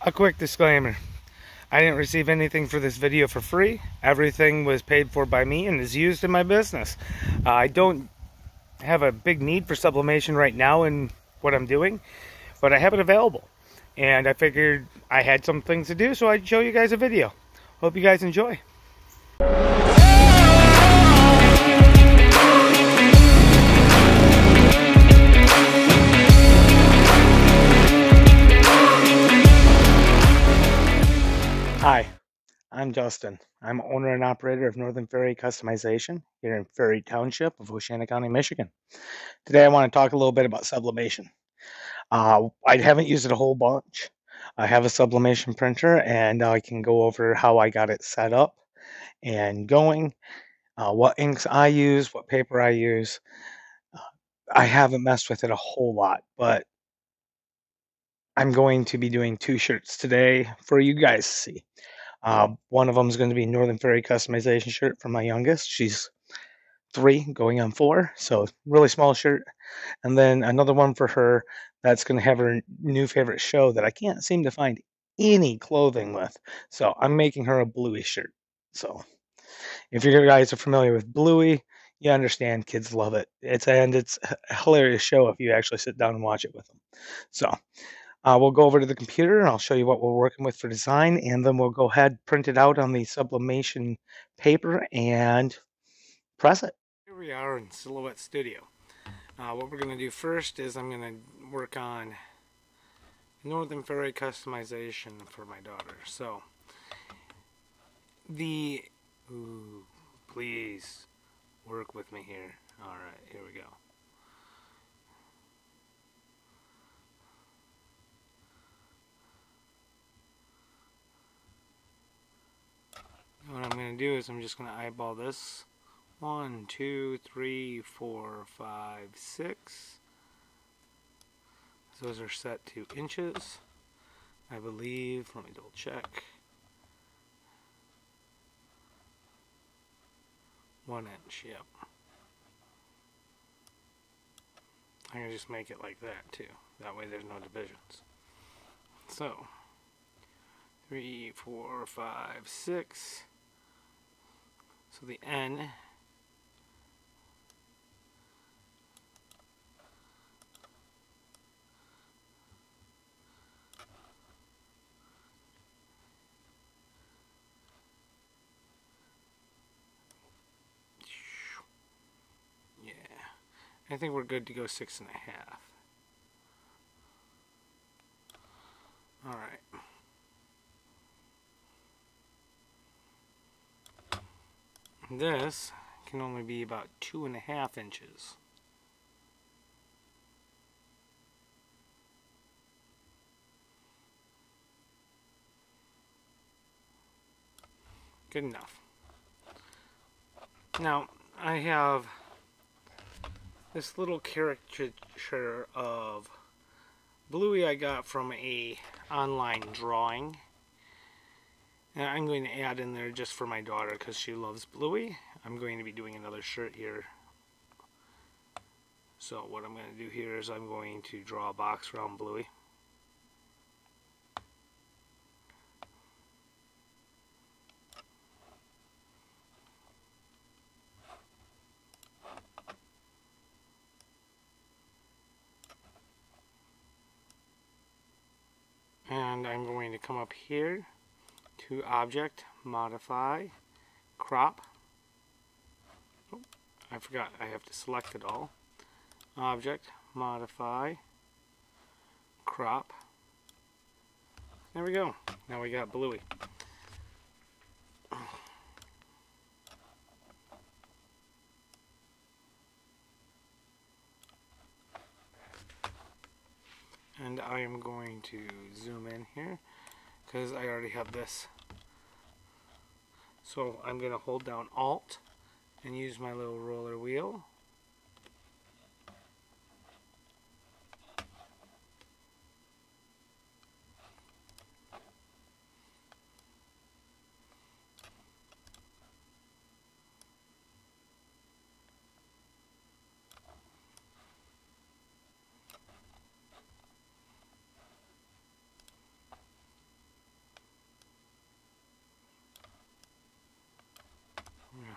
A quick disclaimer. I didn't receive anything for this video for free. Everything was paid for by me and is used in my business. I don't have a big need for sublimation right now in what I'm doing, but I have it available. And I figured I had some things to do, so I'd show you guys a video. Hope you guys enjoy. Hi, I'm Justin. I'm owner and operator of Northern Ferry Customization here in Ferry Township of Oceana County, Michigan. Today I want to talk a little bit about sublimation. I haven't used it a whole bunch. I have a sublimation printer and I can go over how I got it set up and going, what inks I use, what paper I use. I haven't messed with it a whole lot, but I'm going to be doing 2 shirts today for you guys to see. One of them is going to be Northern Ferry Customization shirt for my youngest. She's 3 going on 4, so really small shirt. And then another one for her that's going to have her new favorite show that I can't seem to find any clothing with. So I'm making her a Bluey shirt. So if you guys are familiar with Bluey, you understand kids love it. It's a hilarious show if you actually sit down and watch it with them. So we'll go over to the computer and I'll show you what we're working with for design, and then we'll go ahead, print it out on the sublimation paper, and press it. Here we are in Silhouette Studio. What we're going to do first is I'm going to work on Northern Ferry customization for my daughter. So, please work with me here. Alright, here we go. What I'm going to do is I'm just going to eyeball this. 1, 2, 3, 4, 5, 6. Those are set to inches, I believe. Let me double check. 1 inch, yep. I'm going to just make it like that too. That way there's no divisions. So, 3, 4, 5, 6. So the N yeah, I think we're good to go 6.5. All right. This can only be about 2.5 inches. Good enough. Now, I have this little caricature of Bluey I got from a online drawing. And I'm going to add in there just for my daughter because she loves Bluey. I'm going to be doing another shirt here. So what I'm going to do here is I'm going to draw a box around Bluey. And I'm going to come up here to Object, Modify, Crop. Oh, I forgot, I have to select it all. Object, Modify, Crop. There we go. Now we got Bluey. And I am going to zoom in here because I already have this. So I'm going to hold down Alt and use my little roller wheel.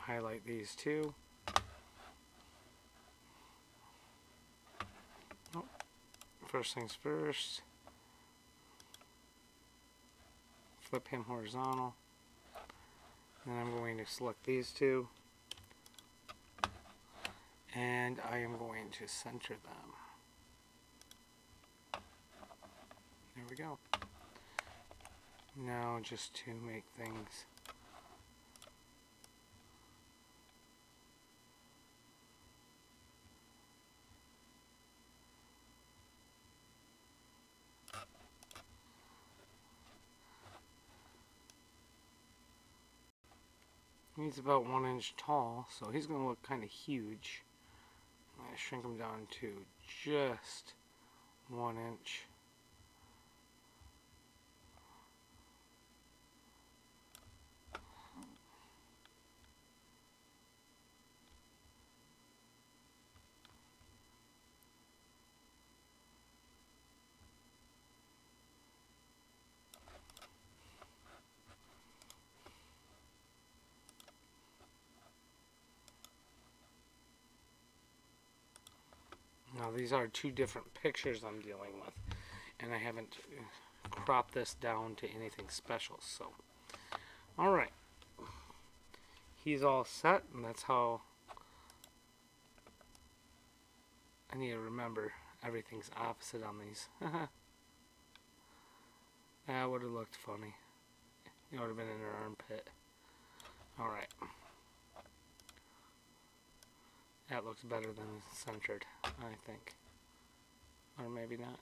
highlight these two. Oh, first things first. Flip him horizontal. And I'm going to select these two. And I am going to center them. There we go. Now just to make things he's about 1 inch tall, so he's going to look kind of huge. I shrink him down to just 1 inch. Now these are two different pictures I'm dealing with, and I haven't cropped this down to anything special. So, alright, he's all set, and that's how I need to remember everything's opposite on these. That would have looked funny. It would have been in her armpit. Alright. That looks better than centered, I think. Or maybe not.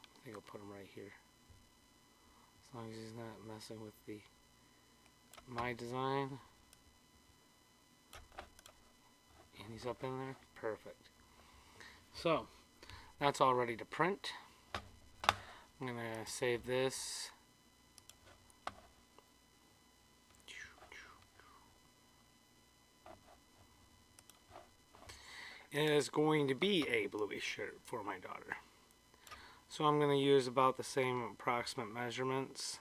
I think I'll put him right here. As long as he's not messing with my design. And he's up in there. Perfect. So, that's all ready to print. I'm going to save this. It is going to be a bluish shirt for my daughter. So I'm going to use about the same approximate measurements.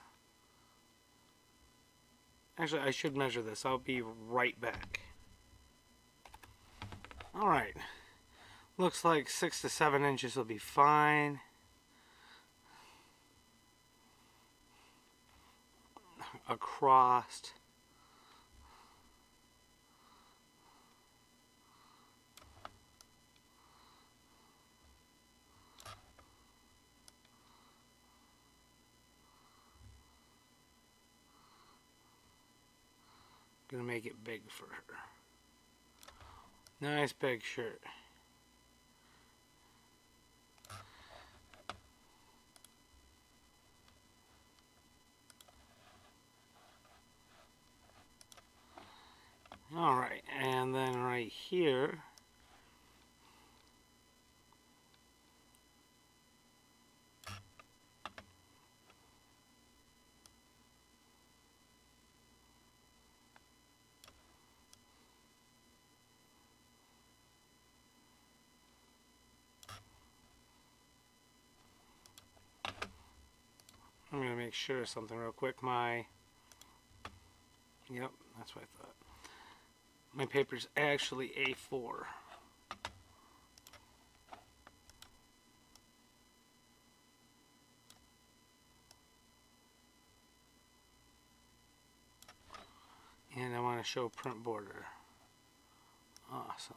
Actually, I should measure this. I'll be right back. Alright. Looks like 6 to 7 inches will be fine. Across. Gonna make it big for her. Nice big shirt. Alright, and then right here, I'm going to make sure of something real quick. Yep, that's what I thought. My paper's actually A4. And I want to show print border. Awesome.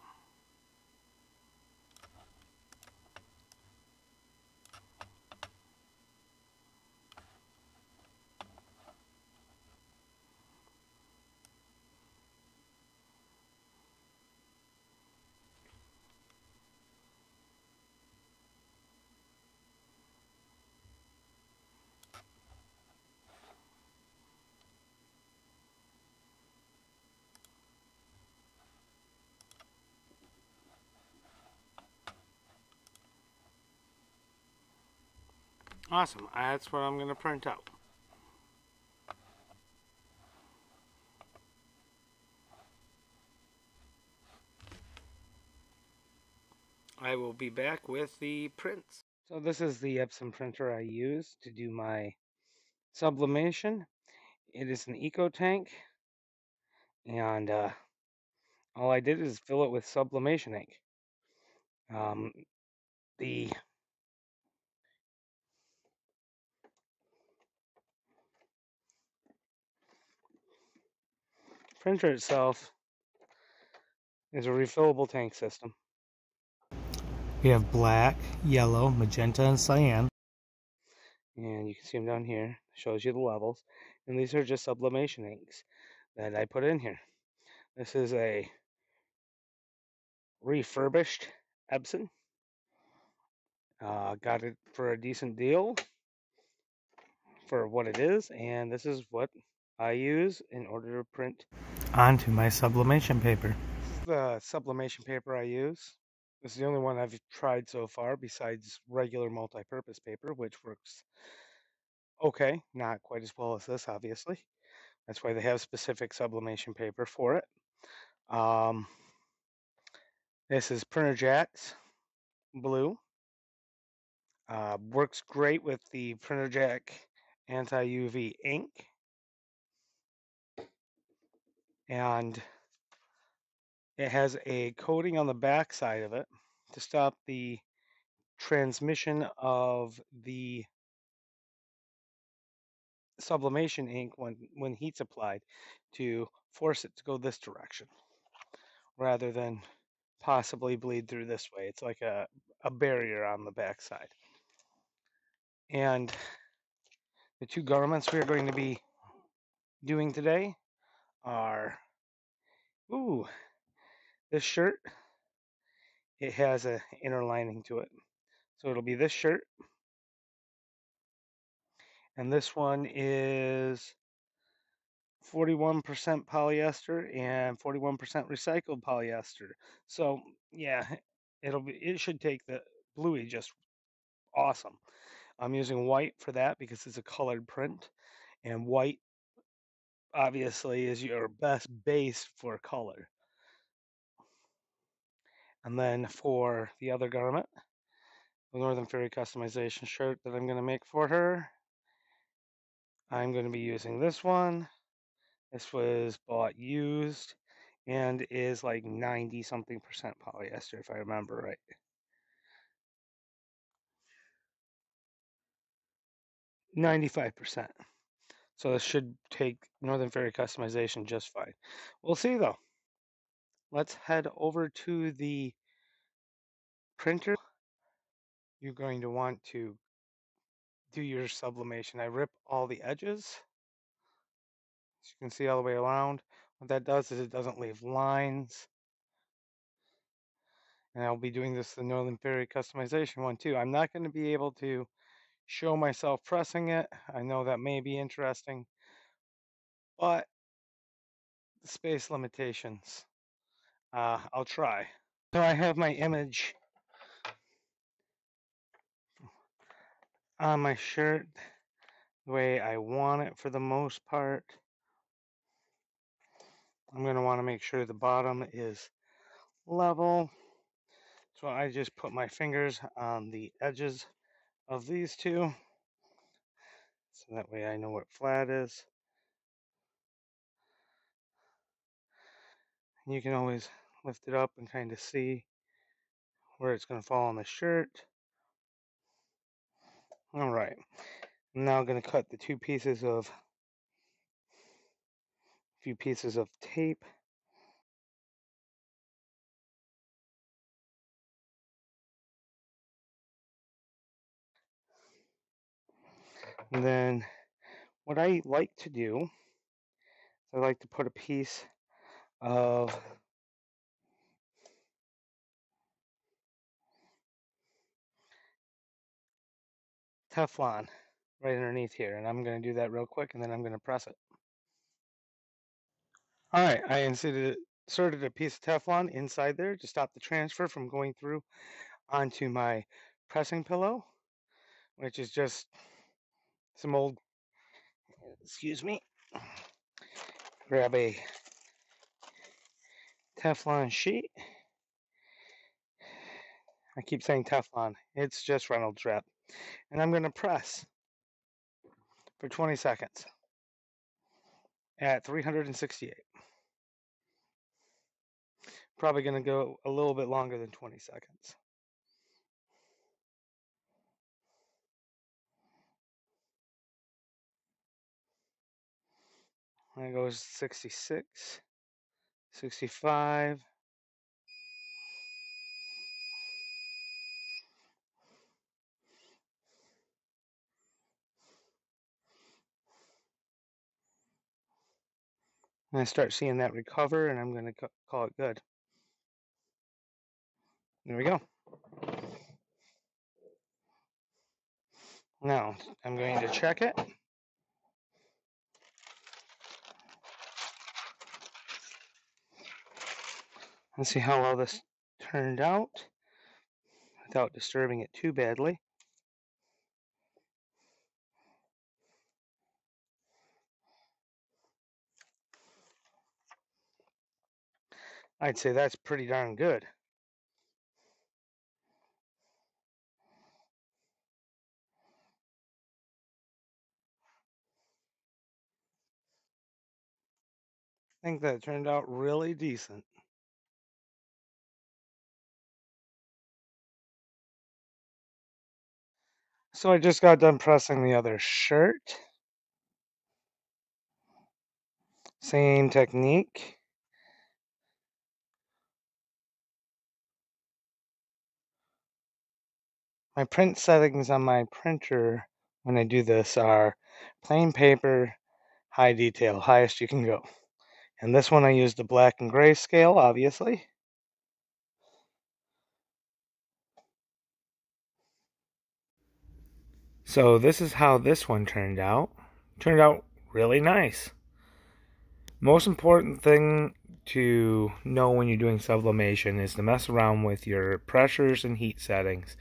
Awesome. That's what I'm going to print out. I will be back with the prints. So this is the Epson printer I use to do my sublimation. It is an EcoTank, and all I did is fill it with sublimation ink. The printer itself is a refillable tank system. We have black, yellow, magenta, and cyan. And you can see them down here. Shows you the levels. And these are just sublimation inks that I put in here. This is a refurbished Epson. Got it for a decent deal for what it is, and this is what I use in order to print onto my sublimation paper. This is the sublimation paper I use. This is the only one I've tried so far besides regular multi-purpose paper, which works okay, not quite as well as this, obviously. That's why they have specific sublimation paper for it. This is Printer Jack's blue. Works great with the Printer Jack anti-UV ink. And it has a coating on the back side of it to stop the transmission of the sublimation ink when heat's applied, to force it to go this direction rather than possibly bleed through this way. It's like a barrier on the back side. And the two garments we're going to be doing today are, this shirt, it has an inner lining to it. So it'll be this shirt. And this one is 41% polyester and 41% recycled polyester. So yeah, it should take the bluey just awesome. I'm using white for that because it's a colored print, and white obviously is your best base for color. And then for the other garment, the Northern Fairy customization shirt that I'm going to make for her, I'm going to be using this one. This was bought used and is like 90 something percent polyester, if I remember right. 95%. So this should take Northern Fairy customization just fine. We'll see though. Let's head over to the printer. You're going to want to do your sublimation. I rip all the edges, as you can see, all the way around. What that does is it doesn't leave lines. And I'll be doing this the Northern Fairy customization one too. I'm not going to be able to show myself pressing it. I know that may be interesting, but the space limitations. I'll try. So I have my image on my shirt the way I want it for the most part. I'm going to want to make sure the bottom is level. So I just put my fingers on the edges of these two, so that way I know what flat is. And you can always lift it up and kind of see where it's going to fall on the shirt. All right, I'm now going to cut the few pieces of tape. And then what I like to do is I like to put a piece of Teflon right underneath here, and I'm going to do that real quick, and then I'm going to press it. All right, I inserted a piece of Teflon inside there to stop the transfer from going through onto my pressing pillow, which is just some old, excuse me, grab a Teflon sheet. I keep saying Teflon, it's just Reynolds wrap. And I'm going to press for 20 seconds. at 368. Probably going to go a little bit longer than 20 seconds. And it goes 66, 65. And I start seeing that recover, and I'm going to call it good. There we go. Now, I'm going to check it. And see how well this turned out without disturbing it too badly. I'd say that's pretty darn good. I think that turned out really decent. So I just got done pressing the other shirt. Same technique. My print settings on my printer when I do this are plain paper, high detail, highest you can go. And this one I use the black and gray scale, obviously. So this is how this one turned out. Turned out really nice. Most important thing to know when you're doing sublimation is to mess around with your pressures and heat settings.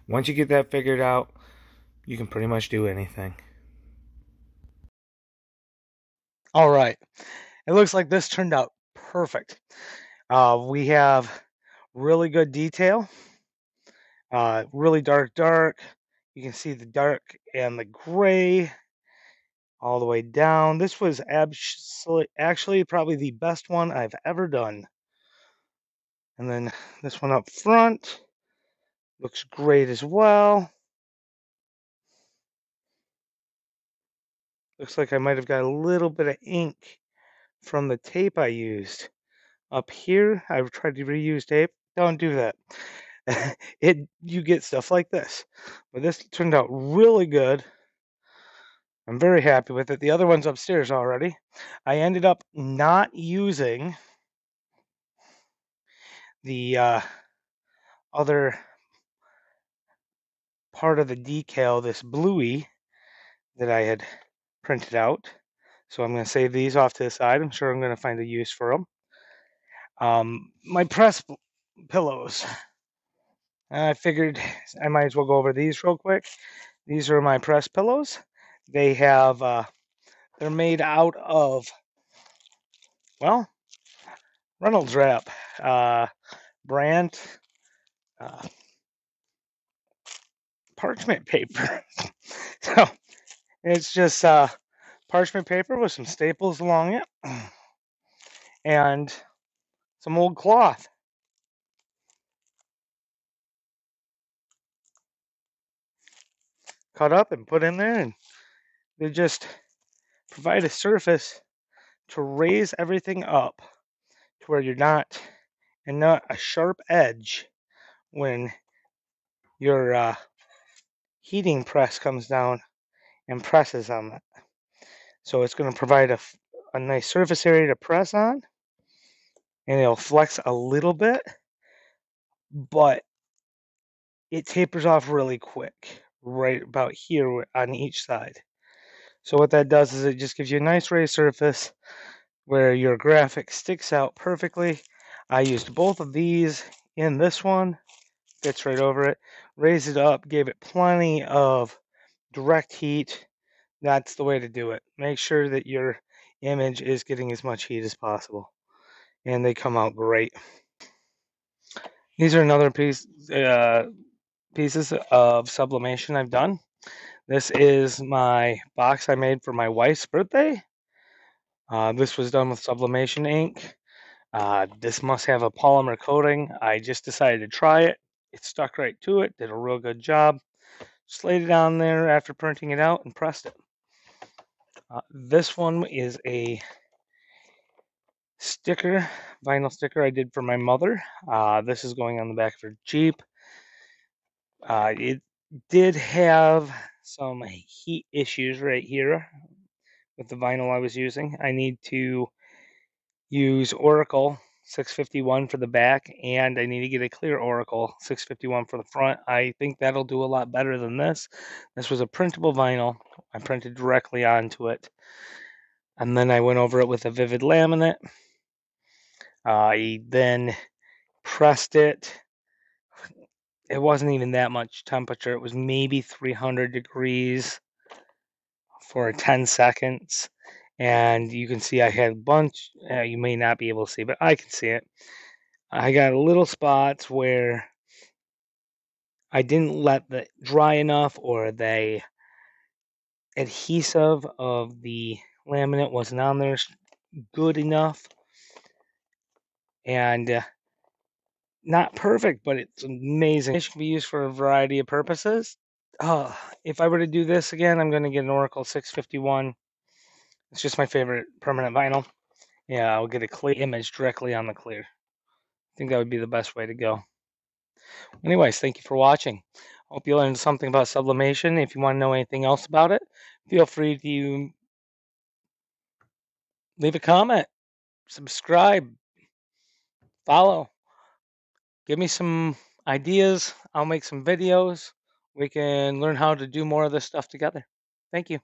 Once you get that figured out, you can pretty much do anything. All right, it looks like this turned out perfect. We have really good detail, really dark. You can see the dark and the gray all the way down. This was actually probably the best one I've ever done. And then this one up front looks great as well. Looks like I might have got a little bit of ink from the tape I used. Up here, I've tried to reuse tape. Don't do that. You get stuff like this. But this turned out really good. I'm very happy with it. The other one's upstairs already. I ended up not using the other part of the decal, this bluey that I had printed out. So I'm going to save these off to the side. I'm sure I'm going to find a use for them. My press pillows. I figured I might as well go over these real quick. These are my press pillows. They have, they're made out of, well, Reynolds wrap, brand, parchment paper. So it's just parchment paper with some staples along it and some old cloth. Cut up and put in there, and they just provide a surface to raise everything up to where you're not a sharp edge when your heating press comes down and presses on it. So it's going to provide a nice surface area to press on, and it'll flex a little bit, but it tapers off really quick, right about here on each side. So what that does is it just gives you a nice raised surface where your graphic sticks out perfectly. I used both of these in this one, fits right over it, raised it up, gave it plenty of direct heat. That's the way to do it. Make sure that your image is getting as much heat as possible, and they come out great. These are another pieces of sublimation I've done. This is my box I made for my wife's birthday. This was done with sublimation ink. This must have a polymer coating. I just decided to try it. It stuck right to it, did a real good job. Just laid it on there after printing it out and pressed it. This one is a sticker, vinyl sticker I did for my mother. This is going on the back of her Jeep. It did have some heat issues right here with the vinyl I was using. I need to use Oracle 651 for the back, and I need to get a clear Oracle 651 for the front. I think that'll do a lot better than this. This was a printable vinyl. I printed directly onto it. And then I went over it with a vivid laminate. I then pressed it. It wasn't even that much temperature. It was maybe 300 degrees for 10 seconds. And you can see I had a bunch, you may not be able to see, but I can see it. I got little spots where I didn't let the dry enough, or the adhesive of the laminate wasn't on there good enough. And not perfect, but it's amazing. It can be used for a variety of purposes. If I were to do this again, I'm going to get an Oracle 651. It's just my favorite permanent vinyl. Yeah, I'll get a clear image directly on the clear. I think that would be the best way to go. Anyways, thank you for watching. Hope you learned something about sublimation. If you want to know anything else about it, feel free to leave a comment, subscribe, follow. Give me some ideas. I'll make some videos. We can learn how to do more of this stuff together. Thank you.